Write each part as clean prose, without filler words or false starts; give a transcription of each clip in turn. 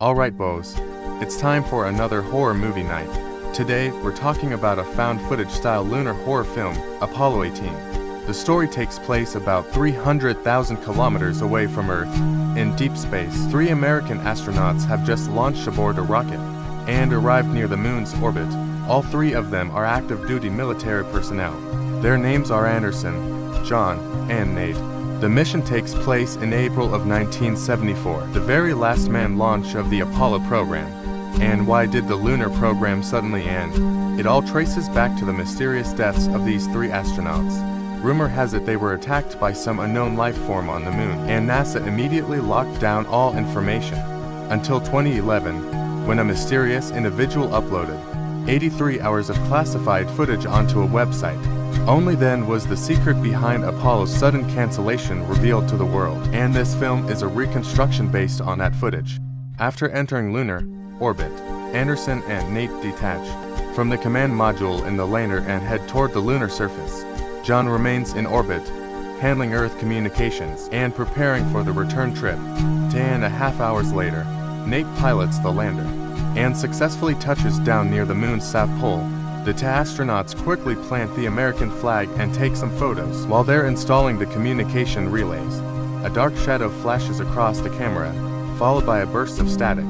Alright, Bows. It's time for another horror movie night. Today, we're talking about a found footage style lunar horror film, Apollo 18. The story takes place about 300,000 kilometers away from Earth. In deep space, 3 American astronauts have just launched aboard a rocket and arrived near the moon's orbit. All 3 of them are active duty military personnel. Their names are Anderson, John, and Nate. The mission takes place in April of 1974, the very last manned launch of the Apollo program. And why did the lunar program suddenly end? It all traces back to the mysterious deaths of these 3 astronauts. Rumor has it they were attacked by some unknown life form on the moon, and NASA immediately locked down all information. Until 2011, when a mysterious individual uploaded 83 hours of classified footage onto a website. Only then was the secret behind Apollo's sudden cancellation revealed to the world, and this film is a reconstruction based on that footage. After entering lunar orbit, Anderson and Nate detach from the command module in the lander and head toward the lunar surface. John remains in orbit, handling Earth communications and preparing for the return trip. 10.5 hours later, Nate pilots the lander and successfully touches down near the moon's south pole. The 2 astronauts quickly plant the American flag and take some photos. While they're installing the communication relays, a dark shadow flashes across the camera, followed by a burst of static.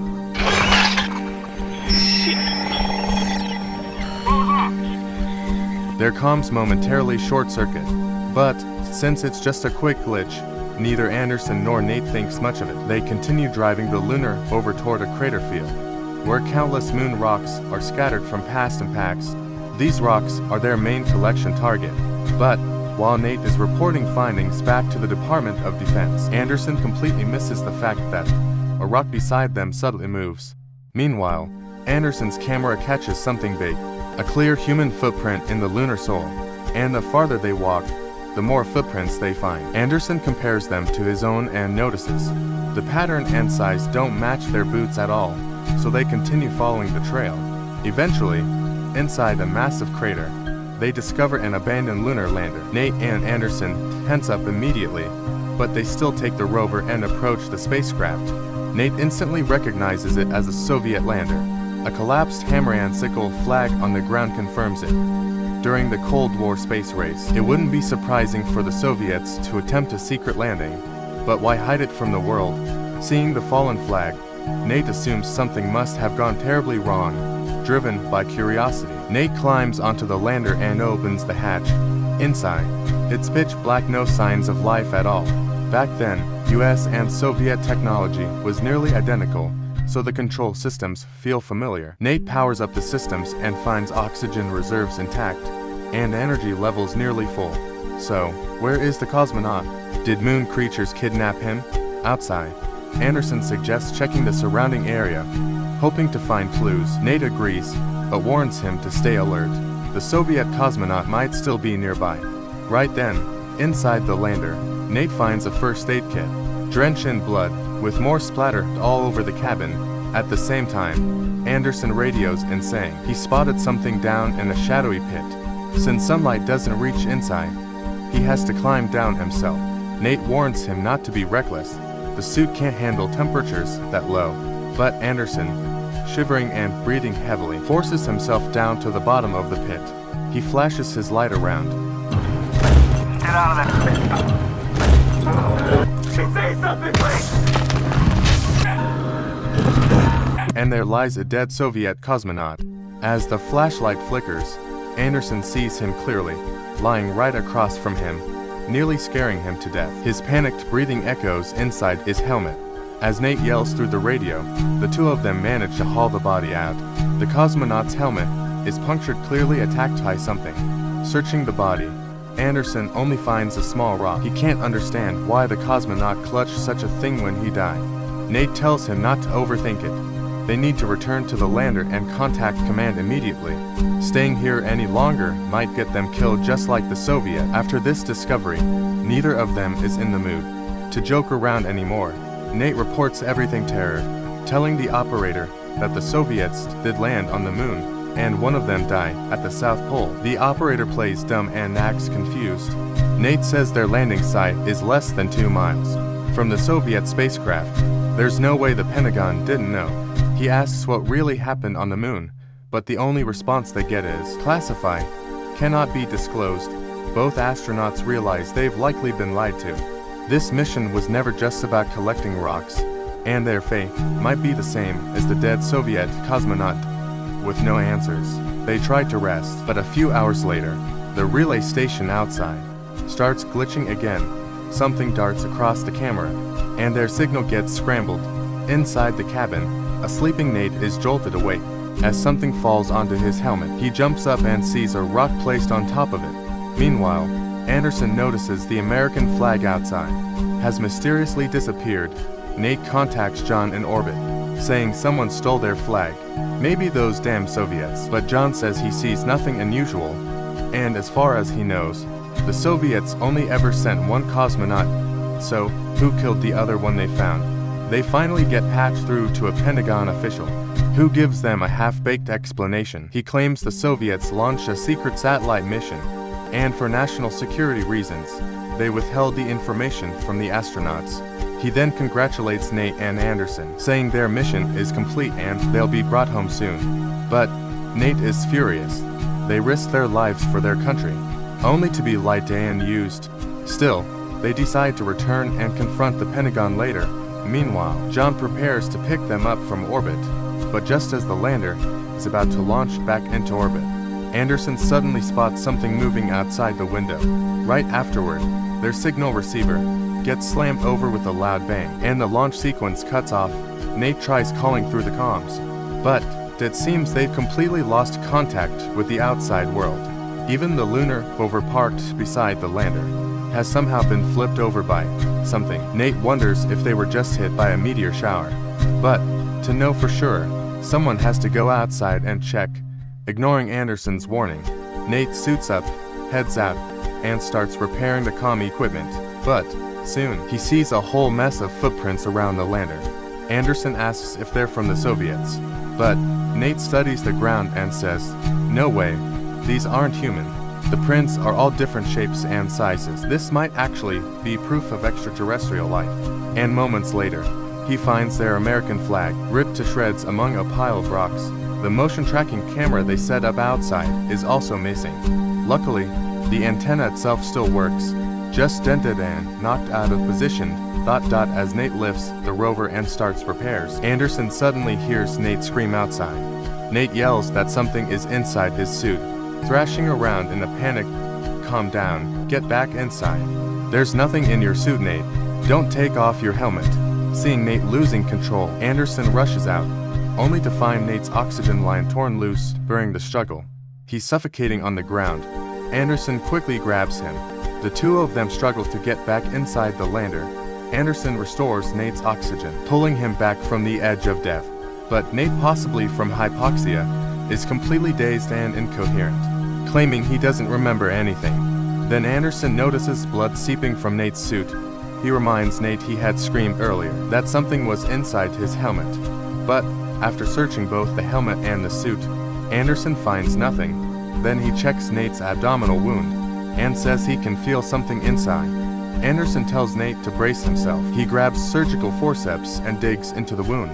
Their comms momentarily short-circuit, but since it's just a quick glitch, neither Anderson nor Nate thinks much of it. They continue driving the lunar over toward a crater field, where countless moon rocks are scattered from past impacts. These rocks are their main collection target. But while Nate is reporting findings back to the Department of Defense, Anderson completely misses the fact that a rock beside them subtly moves. Meanwhile, Anderson's camera catches something big, a clear human footprint in the lunar soil, and the farther they walk, the more footprints they find. Anderson compares them to his own and notices the pattern and size don't match their boots at all, so they continue following the trail. Eventually, inside a massive crater, they discover an abandoned lunar lander. Nate and Anderson tense up immediately, but they still take the rover and approach the spacecraft. Nate instantly recognizes it as a Soviet lander. A collapsed hammer and sickle flag on the ground confirms it. During the Cold War space race, it wouldn't be surprising for the Soviets to attempt a secret landing, but why hide it from the world? Seeing the fallen flag, Nate assumes something must have gone terribly wrong. Driven by curiosity, Nate climbs onto the lander and opens the hatch. Inside, it's pitch black, no signs of life at all. Back then, US and Soviet technology was nearly identical, so the control systems feel familiar. Nate powers up the systems and finds oxygen reserves intact, and energy levels nearly full. So, where is the cosmonaut? Did moon creatures kidnap him? Outside, Anderson suggests checking the surrounding area, hoping to find clues. Nate agrees, but warns him to stay alert. The Soviet cosmonaut might still be nearby. Right then, inside the lander, Nate finds a first aid kit, drenched in blood, with more splattered all over the cabin. At the same time, Anderson radios in saying he spotted something down in a shadowy pit. Since sunlight doesn't reach inside, he has to climb down himself. Nate warns him not to be reckless. The suit can't handle temperatures that low. But Anderson, shivering and breathing heavily, forces himself down to the bottom of the pit. He flashes his light around. Get out of that pit! Say something, please! And there lies a dead Soviet cosmonaut. As the flashlight flickers, Anderson sees him clearly, lying right across from him, nearly scaring him to death. His panicked breathing echoes inside his helmet. As Nate yells through the radio, the 2 of them manage to haul the body out. The cosmonaut's helmet is punctured, clearly attacked by something. Searching the body, Anderson only finds a small rock. He can't understand why the cosmonaut clutched such a thing when he died. Nate tells him not to overthink it. They need to return to the lander and contact command immediately. Staying here any longer might get them killed just like the Soviet. After this discovery, neither of them is in the mood to joke around anymore. Nate reports everything to her, telling the operator that the Soviets did land on the moon, and one of them died at the South Pole. The operator plays dumb and acts confused. Nate says their landing site is less than 2 miles from the Soviet spacecraft. There's no way the Pentagon didn't know. He asks what really happened on the moon, but the only response they get is classified, cannot be disclosed. Both astronauts realize they've likely been lied to. This mission was never just about collecting rocks, and their fate might be the same as the dead Soviet cosmonaut. With no answers, they tried to rest, but a few hours later, the relay station outside starts glitching again. Something darts across the camera, and their signal gets scrambled. Inside the cabin, a sleeping Nate is jolted awake as something falls onto his helmet. He jumps up and sees a rock placed on top of it. Meanwhile, Anderson notices the American flag outside has mysteriously disappeared. Nate contacts John in orbit, saying someone stole their flag, maybe those damn Soviets. But John says he sees nothing unusual, and as far as he knows, the Soviets only ever sent one cosmonaut, so who killed the other one they found? They finally get patched through to a Pentagon official, who gives them a half-baked explanation. He claims the Soviets launched a secret satellite mission, and for national security reasons, they withheld the information from the astronauts. He then congratulates Nate and Anderson, saying their mission is complete and they'll be brought home soon. But Nate is furious. They risk their lives for their country, only to be lied to and used. Still, they decide to return and confront the Pentagon later. Meanwhile, John prepares to pick them up from orbit, but just as the lander is about to launch back into orbit, Anderson suddenly spots something moving outside the window. Right afterward, their signal receiver gets slammed over with a loud bang, and the launch sequence cuts off. Nate tries calling through the comms, but it seems they've completely lost contact with the outside world. Even the lunar rover parked beside the lander has somehow been flipped over by something. Nate wonders if they were just hit by a meteor shower. But, to know for sure, someone has to go outside and check. Ignoring Anderson's warning, Nate suits up, heads out, and starts repairing the comm equipment. But, soon, he sees a whole mess of footprints around the lander. Anderson asks if they're from the Soviets, but Nate studies the ground and says, "No way, these aren't human. The prints are all different shapes and sizes. This might actually be proof of extraterrestrial life." And moments later, he finds their American flag ripped to shreds among a pile of rocks. The motion tracking camera they set up outside is also missing. Luckily, the antenna itself still works, just dented and knocked out of position. As Nate lifts the rover and starts repairs, Anderson suddenly hears Nate scream outside. Nate yells that something is inside his suit, thrashing around in a panic. "Calm down, get back inside. There's nothing in your suit, Nate. Don't take off your helmet." Seeing Nate losing control, Anderson rushes out, only to find Nate's oxygen line torn loose during the struggle. He's suffocating on the ground. Anderson quickly grabs him. The two of them struggle to get back inside the lander. Anderson restores Nate's oxygen, pulling him back from the edge of death. But Nate, possibly from hypoxia, is completely dazed and incoherent, claiming he doesn't remember anything. Then Anderson notices blood seeping from Nate's suit. He reminds Nate he had screamed earlier that something was inside his helmet. But after searching both the helmet and the suit, Anderson finds nothing. Then he checks Nate's abdominal wound and says he can feel something inside. Anderson tells Nate to brace himself. He grabs surgical forceps and digs into the wound.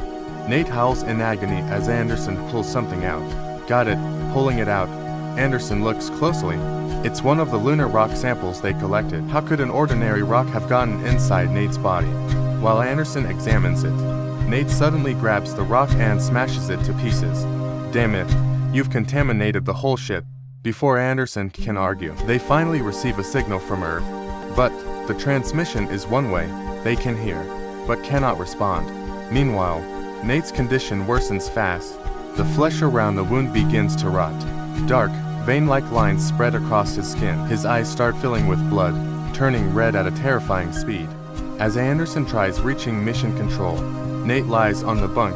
Nate howls in agony as Anderson pulls something out. "Got it." Pulling it out, Anderson looks closely. It's one of the lunar rock samples they collected. How could an ordinary rock have gotten inside Nate's body? While Anderson examines it, Nate suddenly grabs the rock and smashes it to pieces. "Damn it, you've contaminated the whole shit." Before Anderson can argue, they finally receive a signal from Earth. But the transmission is one way. They can hear, but cannot respond. Meanwhile, Nate's condition worsens fast. The flesh around the wound begins to rot. Dark, vein-like lines spread across his skin. His eyes start filling with blood, turning red at a terrifying speed. As Anderson tries reaching mission control, Nate lies on the bunk,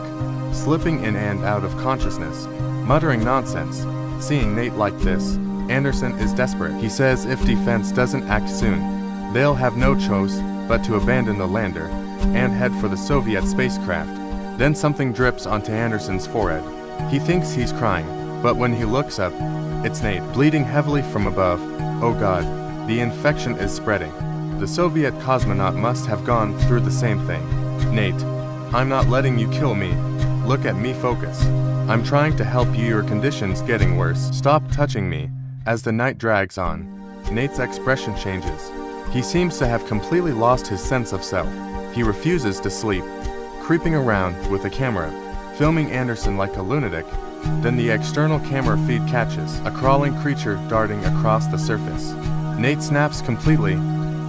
slipping in and out of consciousness, muttering nonsense. Seeing Nate like this, Anderson is desperate. He says if defense doesn't act soon, they'll have no choice but to abandon the lander and head for the Soviet spacecraft. Then something drips onto Anderson's forehead. He thinks he's crying, but when he looks up, it's Nate, bleeding heavily from above. Oh God, the infection is spreading. The Soviet cosmonaut must have gone through the same thing. Nate, I'm not letting you kill me. Look at me, focus. I'm trying to help you, your condition's getting worse. Stop touching me. As the night drags on, Nate's expression changes. He seems to have completely lost his sense of self. He refuses to sleep, creeping around with a camera, filming Anderson like a lunatic. Then the external camera feed catches a crawling creature darting across the surface. Nate snaps completely,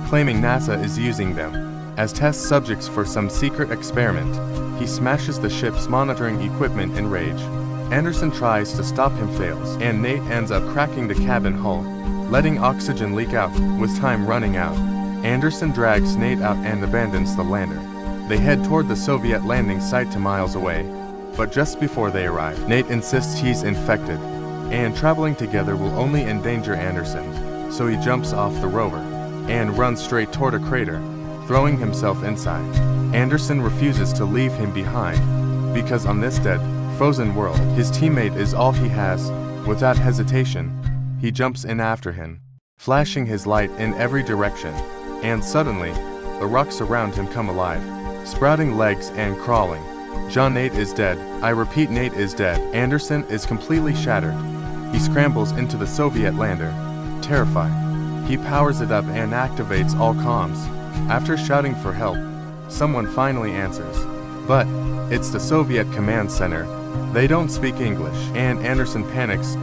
claiming NASA is using them as test subjects for some secret experiment. He smashes the ship's monitoring equipment in rage. Anderson tries to stop him, fails, and Nate ends up cracking the cabin hull, letting oxygen leak out, with time running out. Anderson drags Nate out and abandons the lander. They head toward the Soviet landing site 2 miles away, but just before they arrive, Nate insists he's infected, and traveling together will only endanger Anderson, so he jumps off the rover and runs straight toward a crater, throwing himself inside. Anderson refuses to leave him behind, because on this dead, frozen world, his teammate is all he has. Without hesitation, he jumps in after him, flashing his light in every direction, and suddenly, the rocks around him come alive, sprouting legs and crawling. Nate is dead. I repeat, Nate is dead. Anderson is completely shattered. He scrambles into the Soviet lander, terrified. He powers it up and activates all comms. After shouting for help, someone finally answers. But it's the Soviet command center. They don't speak English, and Anderson panics.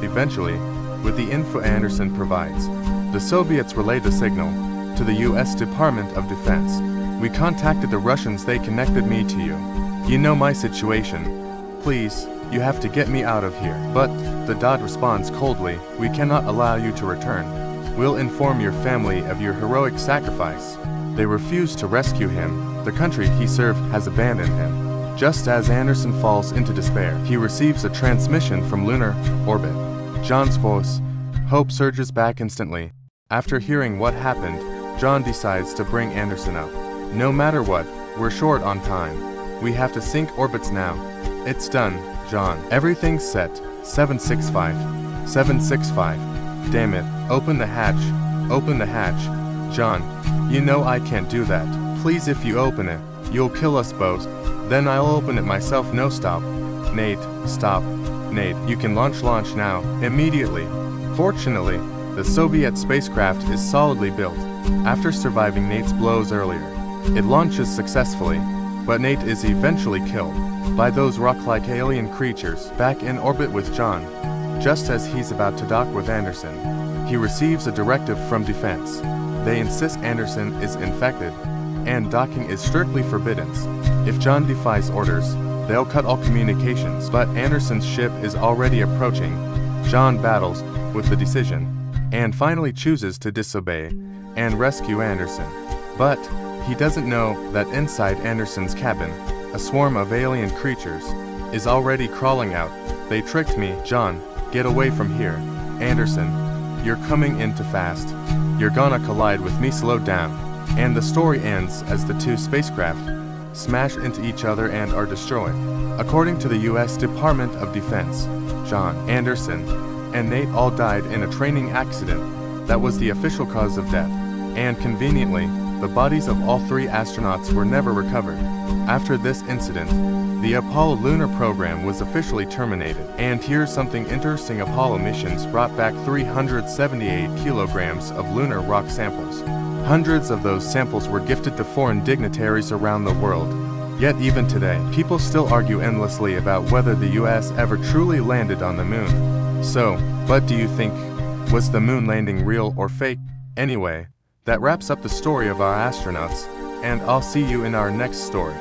Eventually, with the info Anderson provides, the Soviets relay the signal to the US Department of Defense. We contacted the Russians, they connected me to you. You know my situation. Please, you have to get me out of here. But the Dot responds coldly, we cannot allow you to return. We'll inform your family of your heroic sacrifice. They refuse to rescue him. The country he served has abandoned him. Just as Anderson falls into despair, he receives a transmission from lunar orbit. John's voice, hope surges back instantly. After hearing what happened, John decides to bring Anderson up. No matter what, we're short on time. We have to sync orbits now. It's done, John. Everything's set. 765. 765. Damn it. Open the hatch. Open the hatch. John, you know I can't do that. Please, if you open it, you'll kill us both. Then I'll open it myself. No, stop. Nate, stop. Nate, you can launch now, immediately. Fortunately, the Soviet spacecraft is solidly built. After surviving Nate's blows earlier, it launches successfully, but Nate is eventually killed by those rock-like alien creatures back in orbit with John. Just as he's about to dock with Anderson, he receives a directive from defense. They insist Anderson is infected, and docking is strictly forbidden. If John defies orders, they'll cut all communications, but Anderson's ship is already approaching. John battles with the decision, and finally chooses to disobey and rescue Anderson. But he doesn't know that inside Anderson's cabin, a swarm of alien creatures is already crawling out. They tricked me. John, get away from here. Anderson, you're coming in too fast. You're gonna collide with me, slow down. And the story ends as the two spacecraft smash into each other and are destroyed. According to the US Department of Defense, John, Anderson, and Nate all died in a training accident that was the official cause of death. And conveniently, the bodies of all 3 astronauts were never recovered. After this incident, the Apollo lunar program was officially terminated. And here's something interesting: Apollo missions brought back 378 kilograms of lunar rock samples. Hundreds of those samples were gifted to foreign dignitaries around the world. Yet even today, people still argue endlessly about whether the US ever truly landed on the moon. So, what do you think? Was the moon landing real or fake? Anyway, that wraps up the story of our astronauts, and I'll see you in our next story.